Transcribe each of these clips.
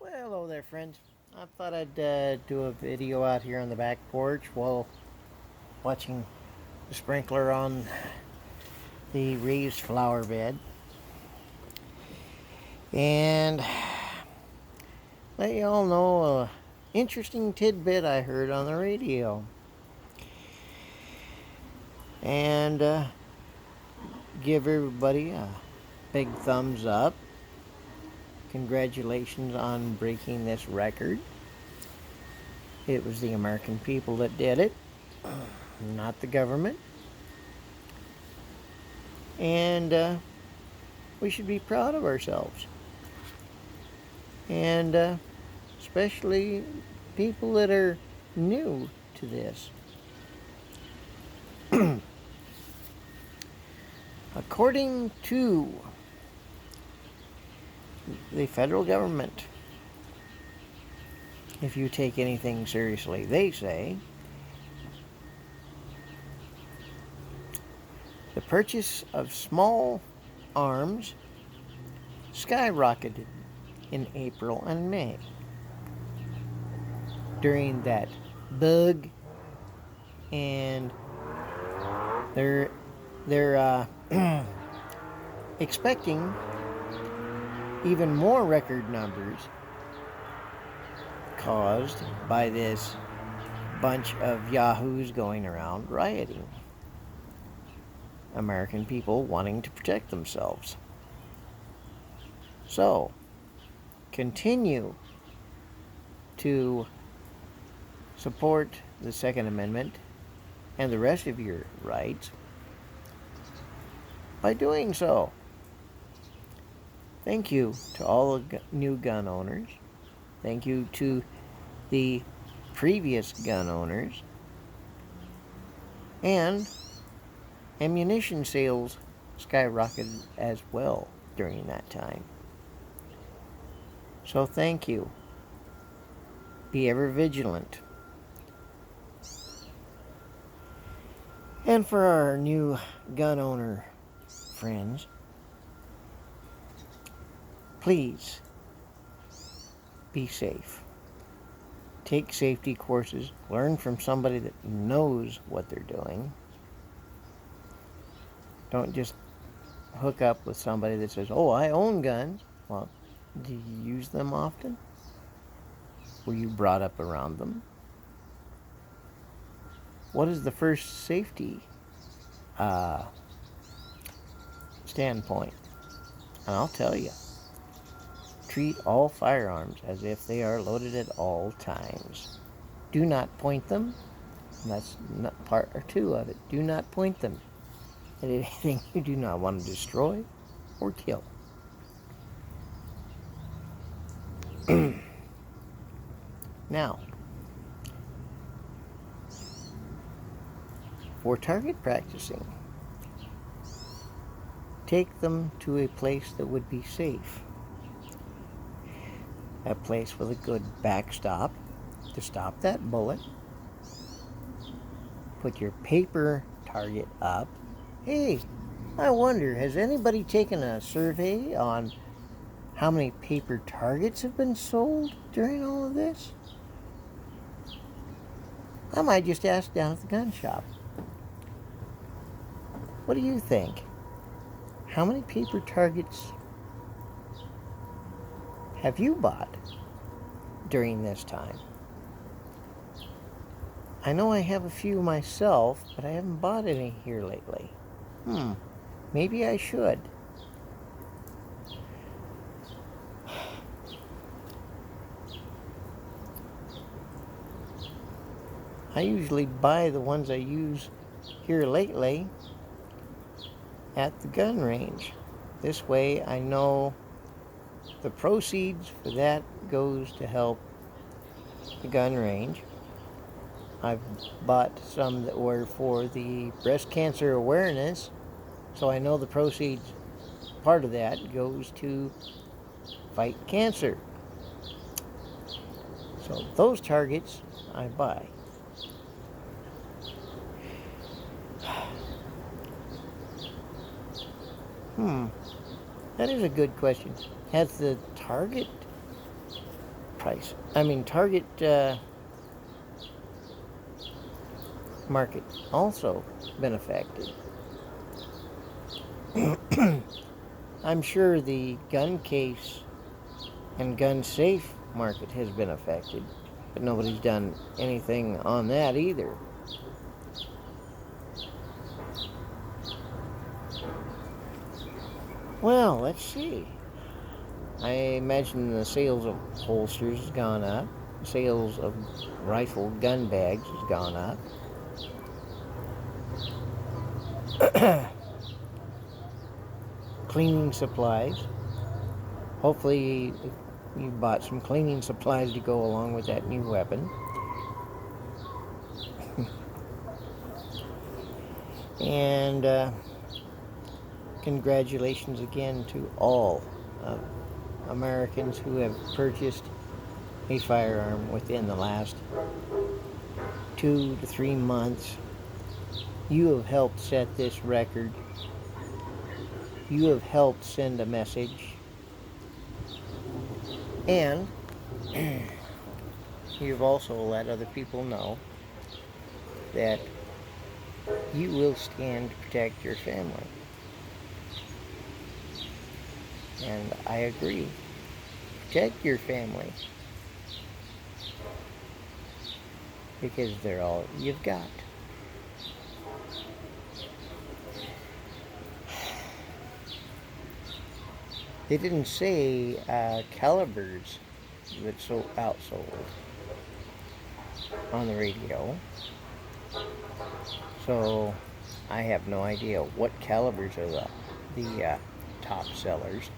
Well, hello there, friends. I thought I'd do a video out here on the back porch while watching the sprinkler on the raised flower bed. And let you all know a interesting tidbit I heard on the radio. And give everybody a big thumbs up. Congratulations on breaking this record. It was the American people that did it, not the government. And we should be proud of ourselves. And especially people that are new to this. According to the federal government, if you take anything seriously, they say the purchase of small arms skyrocketed in April and May during that bug, and they're expecting even more record numbers caused by this bunch of yahoos going around rioting. American people wanting to protect themselves. So, continue to support the Second Amendment and the rest of your rights by doing so. Thank you to all the new gun owners. Thank you to the previous gun owners. And ammunition sales skyrocketed as well during that time. So thank you. Be ever vigilant. And for our new gun owner friends, please be safe. Take safety courses. Learn from somebody that knows what they're doing. Don't just hook up with somebody that says, "Oh, I own guns." Well, do you use them often? Were you brought up around them? What is the first safety standpoint? And I'll tell you. Treat all firearms as if they are loaded at all times. Do not point them. And that's not part or two of it. Do not point them at anything you do not want to destroy or kill. Now, for target practicing, take them to a place that would be safe. A place with a good backstop to stop that bullet. Put your paper target up. Hey, I wonder, has anybody taken a survey on how many paper targets have been sold during all of this? I might just ask down at the gun shop. What do you think? How many paper targets have you bought during this time? I know I have a few myself, but I haven't bought any here lately. Maybe I should. I usually buy the ones I use here lately at the gun range. This way I know the proceeds for that goes to help the gun range. I've bought some that were for the breast cancer awareness, so I know the proceeds, part of that goes to fight cancer. So those targets I buy. That is a good question. Has the target Target market also been affected. I'm sure the gun case and gun safe market has been affected, but nobody's done anything on that either. Well, let's see. I imagine the sales of holsters has gone up. Sales of rifle gun bags has gone up. Cleaning supplies. Hopefully you bought some cleaning supplies to go along with that new weapon. And congratulations again to all Americans who have purchased a firearm within the last 2 to 3 months. You have helped set this record. You have helped send a message. And you've also let other people know that you will stand to protect your family. And I agree. Protect your family. Because they're all you've got. They didn't say calibers that outsold on the radio. So I have no idea what calibers are the top sellers.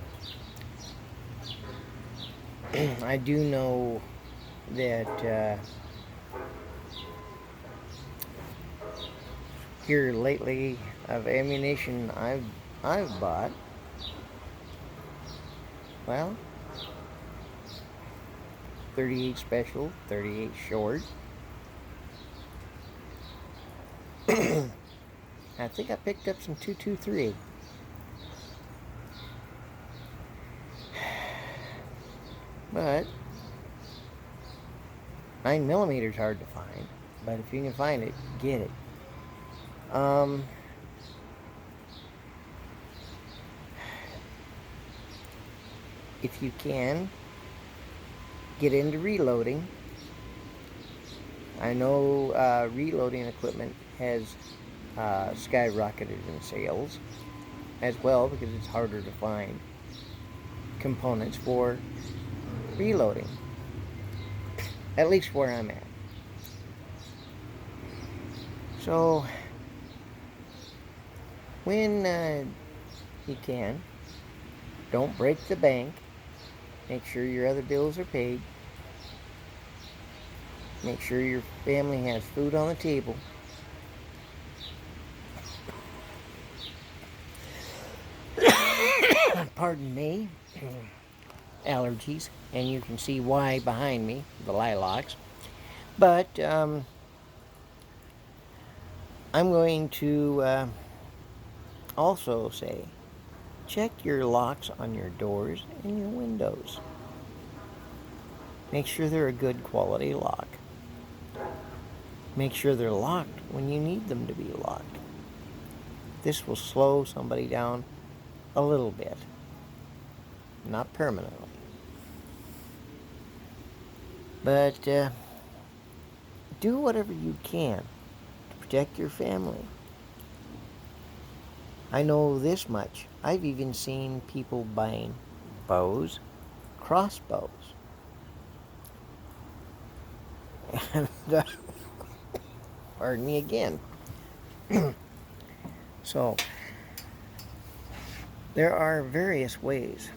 I do know that here lately of ammunition I've bought, well, 38 special, 38 short. I think I picked up some 223. But 9mm is hard to find. But if you can find it, get it. If you can, get into reloading. I know reloading equipment has skyrocketed in sales as well because it's harder to find components for reloading, at least where I'm at. So when you can, don't break the bank. Make sure your other bills are paid. Make sure your family has food on the table. Pardon me. Allergies. And you can see why behind me, the lilacs. But I'm going to also say, check your locks on your doors and your windows. Make sure they're a good quality lock. Make sure they're locked when you need them to be locked. This will slow somebody down a little bit, not permanently. But do whatever you can to protect your family. I know this much. I've even seen people buying bows, crossbows. And, pardon me again. So, there are various ways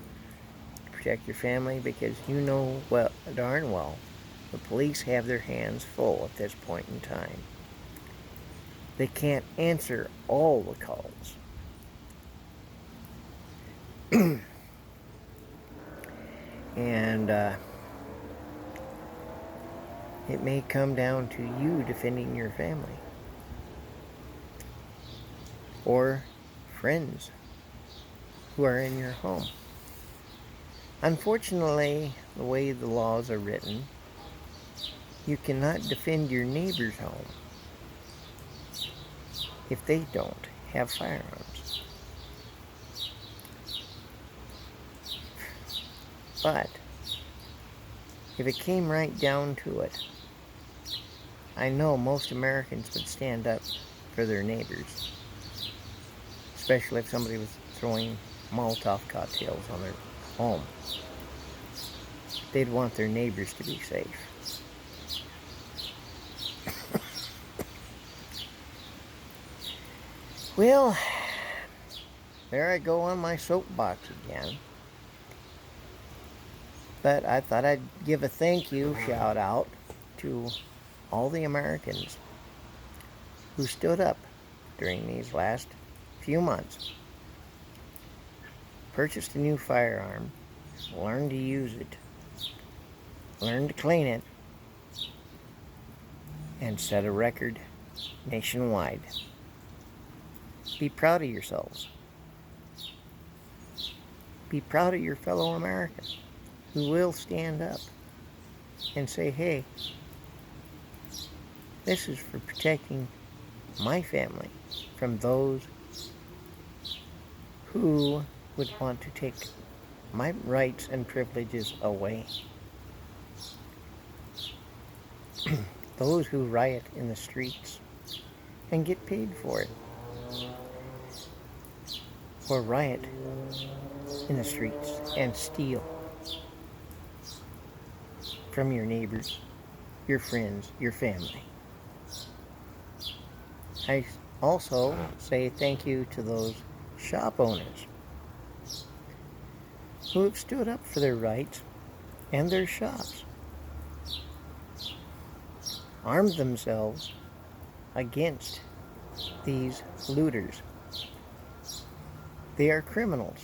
to protect your family because you know darn well the police have their hands full at this point in time. They can't answer all the calls. And it may come down to you defending your family or friends who are in your home. Unfortunately, the way the laws are written, you cannot defend your neighbor's home if they don't have firearms. But if it came right down to it, I know most Americans would stand up for their neighbors, especially if somebody was throwing Molotov cocktails on their home. They'd want their neighbors to be safe. Well, there I go on my soapbox again. But I thought I'd give a thank you shout out to all the Americans who stood up during these last few months, purchased a new firearm, learned to use it, learned to clean it, and set a record nationwide. Be proud of yourselves. Be proud of your fellow Americans who will stand up and say, hey, this is for protecting my family from those who would want to take my rights and privileges away. Those who riot in the streets and get paid for it, or riot in the streets and steal from your neighbors, your friends, your family. I also say thank you to those shop owners who have stood up for their rights and their shops, armed themselves against these looters. They are criminals.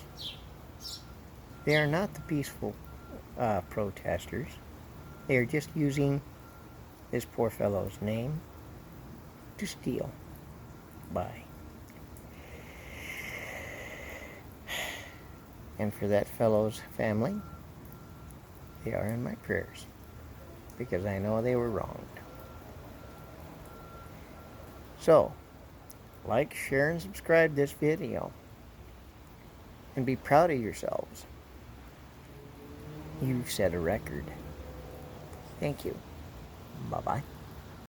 They are not the peaceful protesters. They are just using this poor fellow's name to steal by. And for that fellow's family, they are in my prayers, because I know they were wronged. So, like, share, and subscribe this video. And be proud of yourselves. You've set a record. Thank you. Bye-bye.